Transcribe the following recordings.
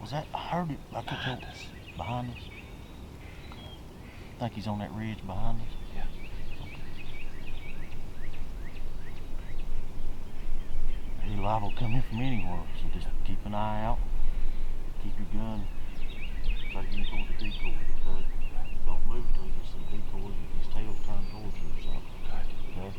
Was that? I heard it like it was behind us. Think he's on that ridge behind us? Yeah. He's liable to come in from anywhere, so just keep an eye out. Keep your gun. Try to get him toward the decoy, okay? Don't move till you see the decoy with his tail turned towards you or something. Okay?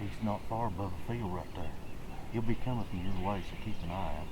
He's not far above the field right there. He'll be coming from your way, so keep an eye out.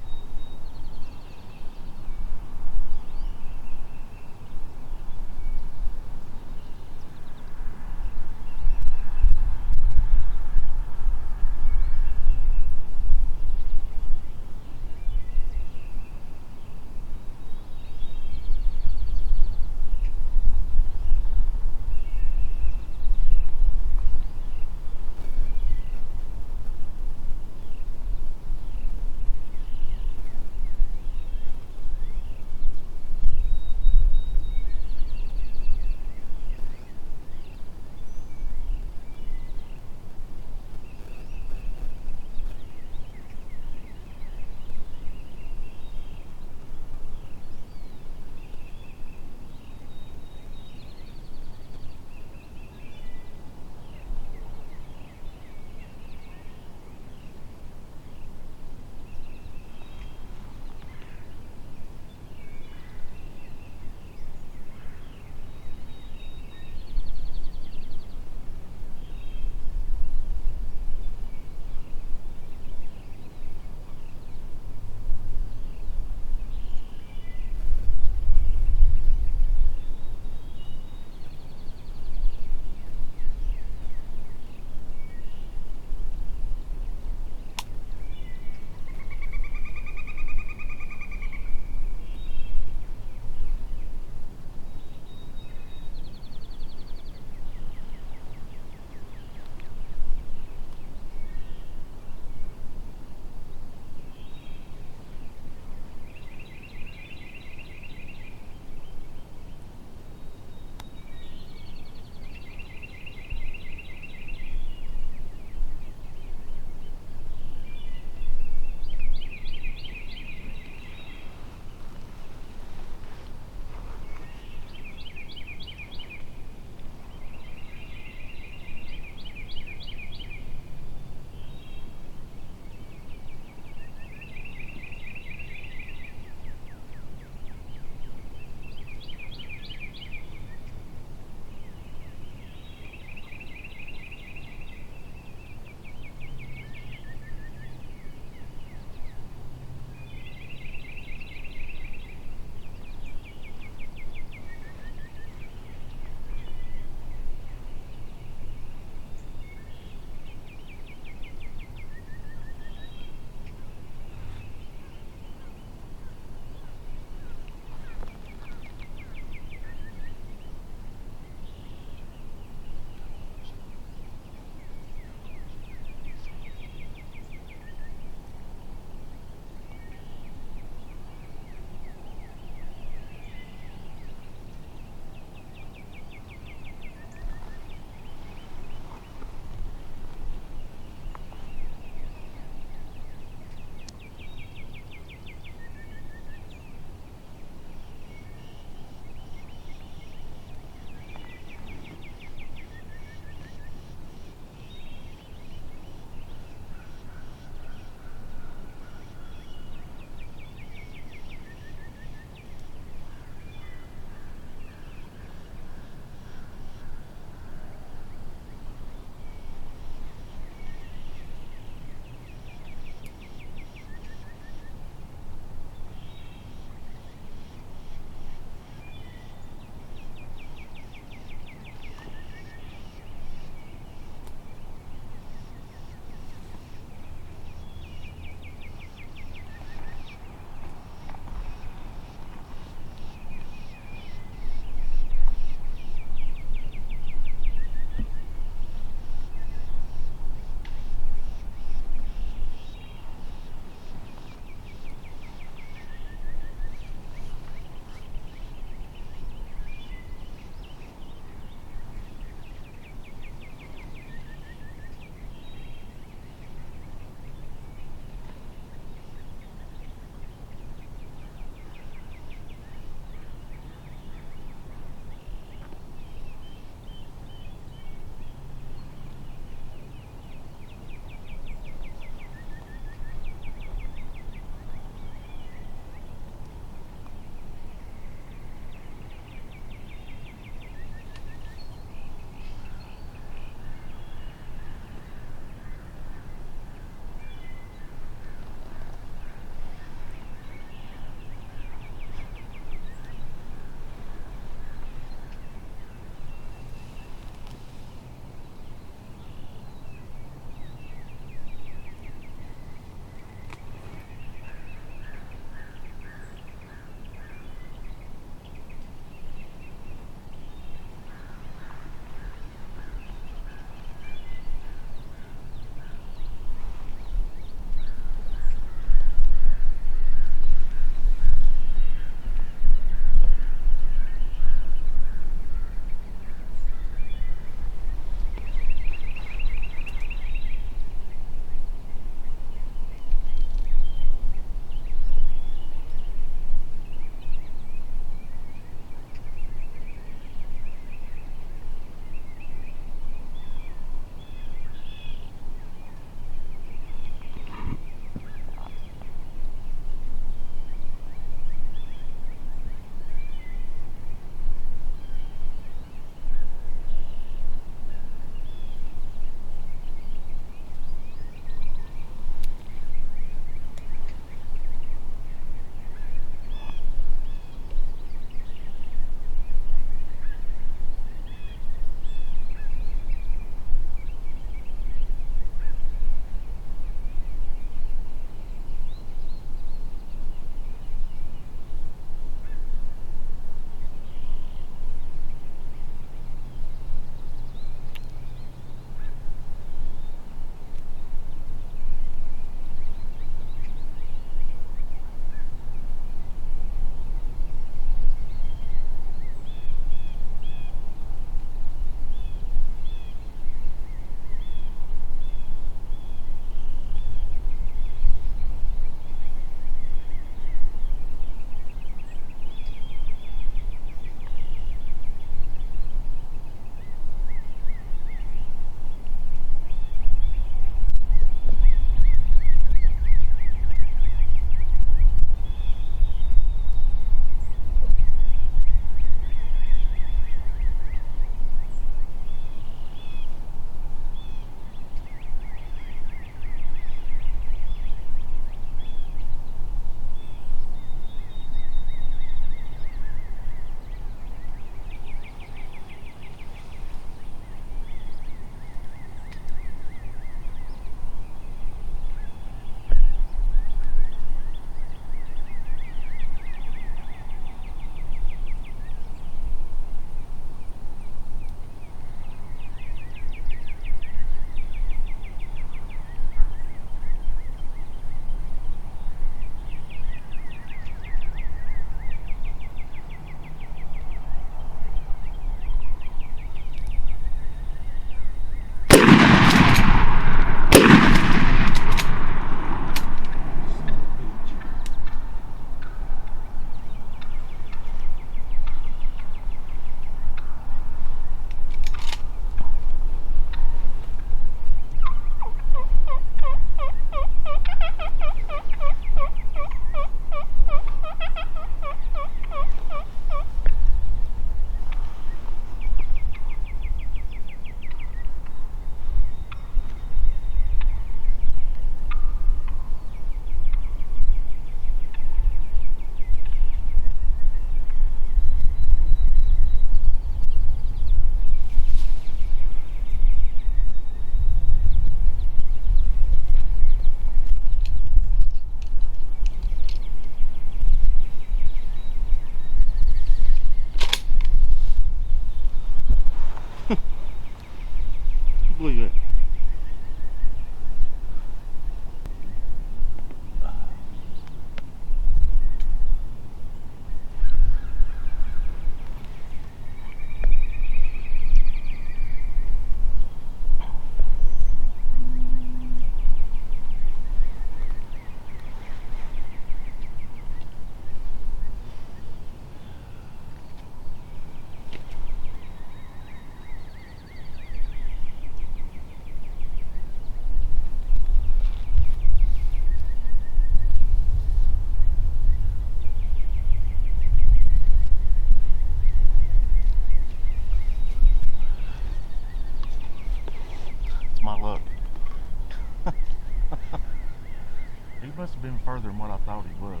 moving further than what I thought he was.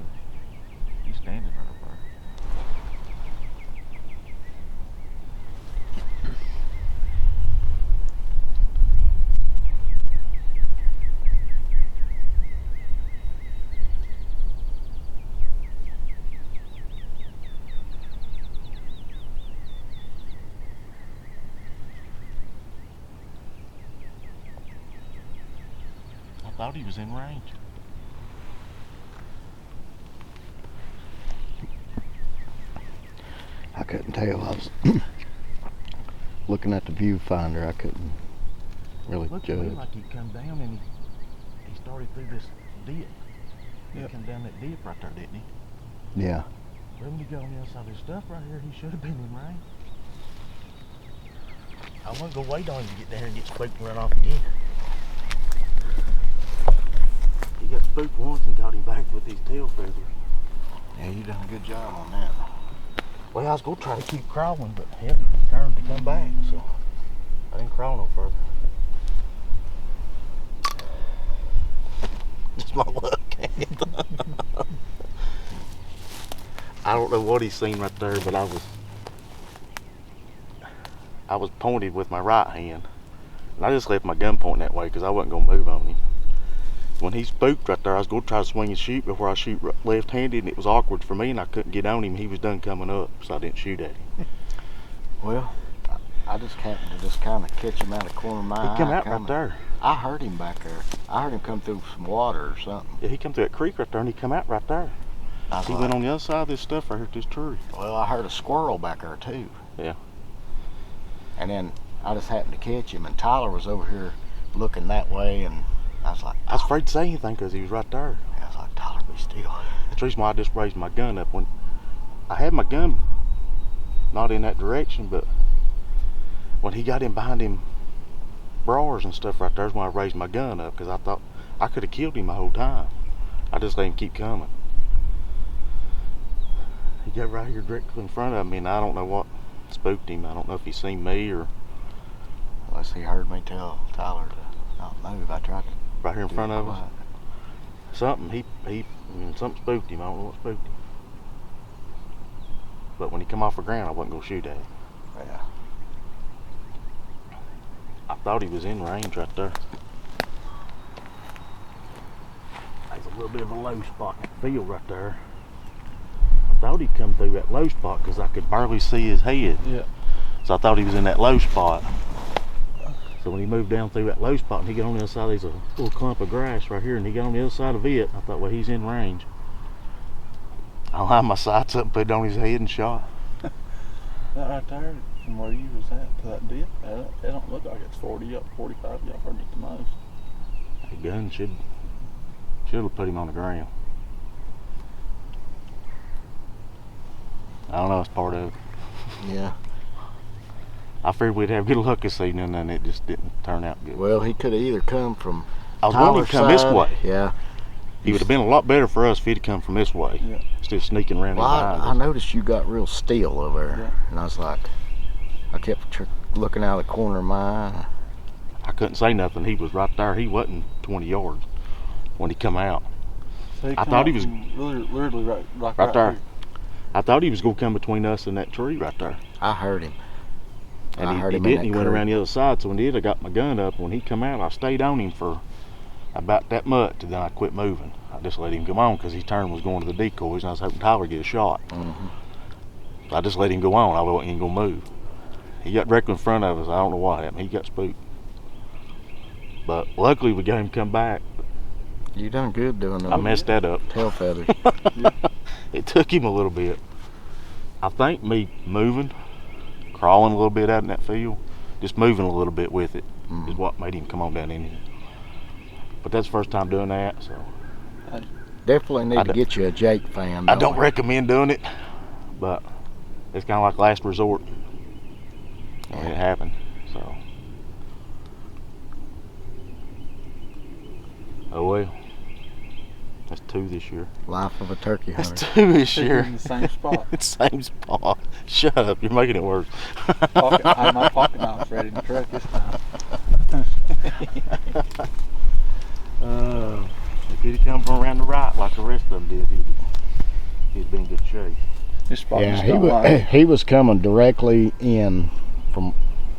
He's standing right up there. I thought he was in range. I couldn't tell. I was looking at the viewfinder. I couldn't really Looked judge. to me like he'd come down and he started through this dip. He come down that dip right there, didn't he? Yeah. But when you go on the other side of this stuff right here, he should have been in range. I wasn't gonna wait on him to get down here and get spooked and run off again. He got spooked once and got him back with these tail feathers. Yeah, you done a good job on that. Well, I was gonna try to keep crawling, but hell, he turned to come back, so I didn't crawl no further. Just my luck. I don't know what he's seen right there, but I was pointed with my right hand, and I just left my gun pointing that way because I wasn't gonna move on him. When he spooked right there, I was gonna try to swing and shoot before I shoot left-handed, and it was awkward for me, and I couldn't get on him. He was done coming up, so I didn't shoot at him. Well, I just happened to just kind of catch him out of the corner of my eye. He come out coming. right there. I heard him back there. I heard him come through some water or something. Yeah, he come through that creek right there, and he come out right there. He went on the other side of this stuff right here to this tree. Well, I heard a squirrel back there too. Yeah. And then I just happened to catch him, and Tyler was over here looking that way, and I was like, I was afraid to say anything because he was right there. I was like, Tyler, be still. That's the reason why I just raised my gun up. When I had my gun not in that direction, but when he got in behind him briars and stuff right there is when I raised my gun up, because I thought I could have killed him the whole time. I just let him keep coming. He got right here directly in front of me, and I don't know what spooked him. I don't know if he seen me or... Unless he heard me tell Tyler to not move. I tried to... Right here in front of us. Something, something spooked him. I don't know what spooked him. But when he come off the ground, I wasn't going to shoot at him. Yeah. I thought he was in range right there. There's a little bit of a low spot in the field right there. I thought he'd come through that low spot because I could barely see his head. Yeah. So I thought he was in that low spot. So when he moved down through that low spot and he got on the other side, there's a little clump of grass right here, and he got on the other side of it. I thought, well, he's in range. I lined my sights up and put it on his head and shot. That right there, from where you was at to that dip, it don't look like it's 40 up, 45 yard at the most. The gun should have put him on the ground. I don't know, it's part of it. Yeah. I figured we'd have good luck this evening, and it just didn't turn out good. Well, he could have either come from I was wanting to come this way. Yeah. He would have been a lot better for us if he'd come from this way. Yeah. Instead of sneaking around Well, behind I us. noticed you got real still over there. Yeah. And I was like, I kept looking out of the corner of my eye. I couldn't say nothing. He was right there. He wasn't 20 yards when he come out. So I thought he was literally right there. here. I thought he was going to come between us and that tree right there. I heard him. And I he heard him in didn't. that He went creek. around the other side. So when he did, I got my gun up. When he come out, I stayed on him for about that much, and then I quit moving. I just let him come on because his turn was going to the decoys, and I was hoping Tyler would get a shot. Mm-hmm. So I just let him go on. I wasn't even going to move. He got directly in front of us. I don't know what happened. He got spooked. But luckily, we got him come back. You done good doing I those messed that up. tail feathers. It took him a little bit. I think me moving, crawling a little bit out in that field, just moving a little bit with it is what made him come on down in here. But that's the first time doing that, so. Definitely need to get you a Jake fan. I don't recommend doing it, but it's kind of like last resort when it happened, so. Oh well, that's 2 this year. Life of a turkey hunter. That's 2 this year. In the same spot. Same spot. Shut up, you're making it worse. I had my pocket knife ready to truck this time. Oh, If he'd come from around the right like the rest of them did, he'd been in good shape. This spot Yeah, just don't like it. he was coming directly in from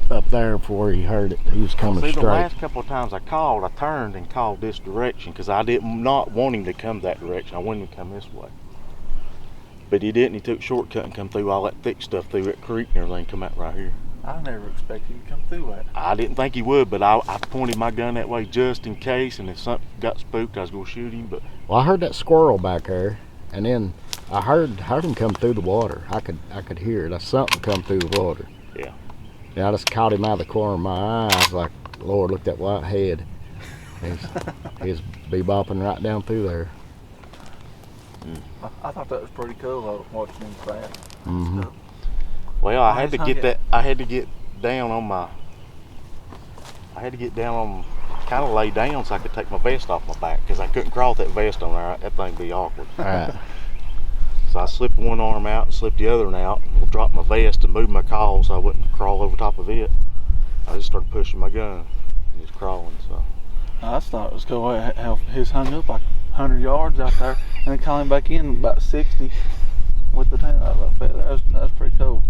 up there before he heard it. He was coming See, straight. the last couple of times I called, I turned and called this direction because I did not want him to come that direction. I wanted him to come this way. But he didn't. He took a shortcut and come through all that thick stuff through that creek and everything, come out right here. I never expected him to come through that. I didn't think he would, but I pointed my gun that way just in case, and if something got spooked, I was going to shoot him. But Well, I heard that squirrel back there, and then I heard him come through the water. I could hear it. Something come through the water. Yeah. Yeah, I just caught him out of the corner of my eye. I was like, Lord, look at that white head. He's bebopping right down through there. I thought that was pretty cool though, watching him crash. Mm-hmm. Well, I had to Nice get hug. that. I had to get down on my. I had to get down on, kind of lay down so I could take my vest off my back because I couldn't crawl with that vest on there. That thing'd be awkward. Right. So I slipped one arm out and slipped the other one out and dropped my vest and moved my call so I wouldn't crawl over top of it. I just started pushing my gun and just crawling. So I just thought it was cool how his hung up like 100 yards out there and then calling back in about 60 with the tank. That was pretty cool.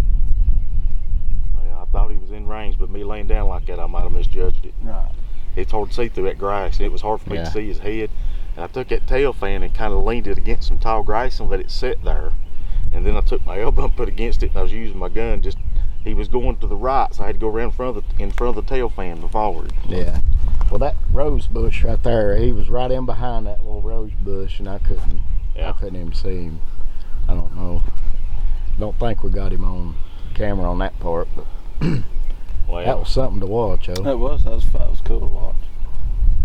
yeah, I thought he was in range, but me laying down like that, I might have misjudged it. Right. It's hard to see through that grass. It was hard for me Yeah. to see his head. And I took that tail fan and kind of leaned it against some tall grass and let it sit there. And then I took my elbow and put against it, and I was using my gun. He was going to the right, so I had to go around in front of the tail fan to forward. Yeah. Well, that rose bush right there, he was right in behind that little rose bush, and I couldn't even see him. I don't know. Don't think we got him on camera on that part, but Well, that was something to watch, oh. That was cool to watch.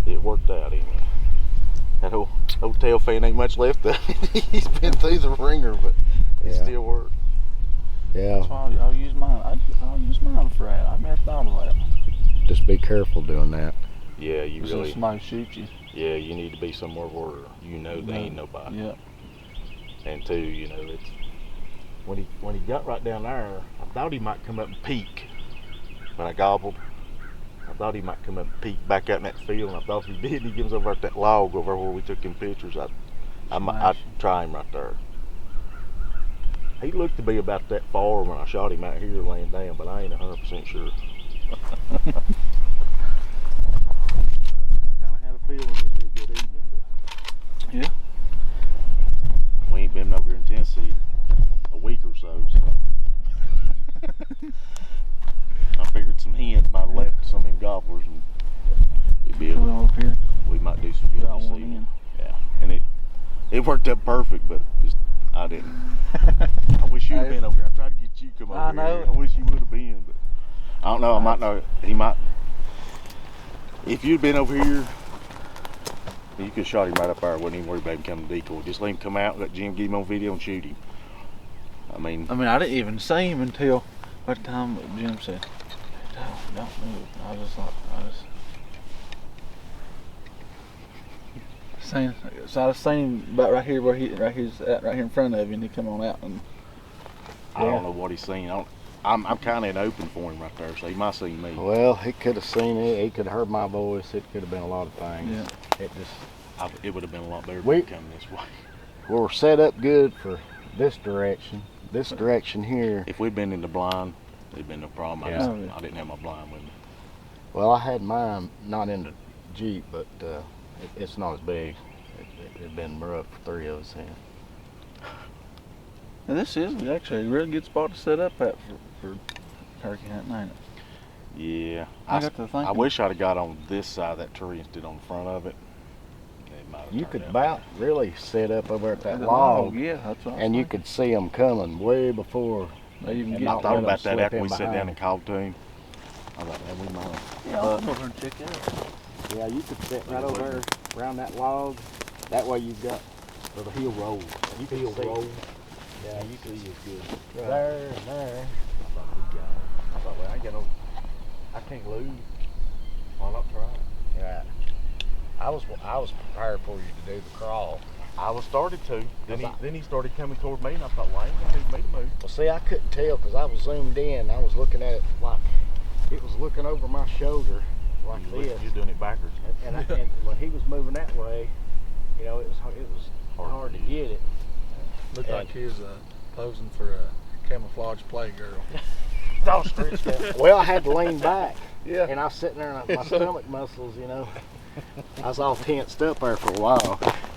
it worked out anyway. That old tail fan ain't much left of it. He's been through the ringer, but it Yeah. still worked. Yeah, That's why I'll use mine. I'll use mine for that. I never thought of that. just be careful doing that. Yeah, you So really. somebody shoots you. Yeah, you need to be somewhere where you know there ain't nobody. Yeah. And two, it's when he got right down there, I thought he might come up and peek. When I gobbled, I thought he might come up and peek back out in that field, and I thought if he did, he comes over at that log over where we took him pictures. I'd try him right there. He looked to be about that far when I shot him out here laying down, but I ain't 100% sure. I kind of had a feeling it'd be a good evening. But Yeah. we ain't been over here in Tennessee a week or so, I figured some hens might have left some of them gobblers, and we'd be able Well, up here. we might do some good Got this one evening. in. Yeah, and it worked up perfect, but I didn't. I wish you'd been over here. I tried to get you to come over I know. here. I wish you would have been, but I don't know. I might know. He might. If you'd been over here, you could have shot him right up there. Wouldn't even worry about him coming to decoy. Just let him come out, let Jim get him on video and shoot him. I mean, I didn't even see him until by the time Jim said, don't move. I was seen him about right here where he's at right here in front of you, and he come on out and I don't know what he's seen. I'm kind of in open for him right there, so he might see me. Well, he could have seen it. He could have heard my voice. It could have been a lot of things. Yeah. It would have been a lot better if We- he come this way. We're set up good for this direction. This direction here. If we'd been in the blind, it'd been no problem. Yeah. I didn't have my blind with me. Well, I had mine not in the Jeep, but it's not as big. It'd been rough for three of us. And this is actually a really good spot to set up at for turkey hunting, ain't it? Yeah. I got to thinking. I wish I'd have got on this side of that tree instead on the front of it. It might have You turned could out about really set up over at that The log, yeah, that's what I was and you thinking. could see them coming way before. They even and get I not thought let about them that after slip we in sat down behind. and called to him. I thought, man, we might. Yeah, I'll come over and check it out. Yeah, you could sit right over there around that log. That way you've got Or the heel rolls. You can heel see. rolls. Yeah, You see it's good. there and there. I thought we got him. I thought, well, I ain't got no. I can't lose. Why not try? Right. I was prepared for you to do the crawl. I was started to. Then he started coming toward me, and I thought, well, I ain't gonna need me to move. Well, see, I couldn't tell because I was zoomed in. I was looking at it like it was looking over my shoulder like this. You're doing it backwards. And when he was moving that way, You know, it was hard to get it. Looked like he was posing for a camouflage playgirl. Well, I had to lean back. Yeah. And I was sitting there and my stomach muscles, you know. I was all tensed up there for a while.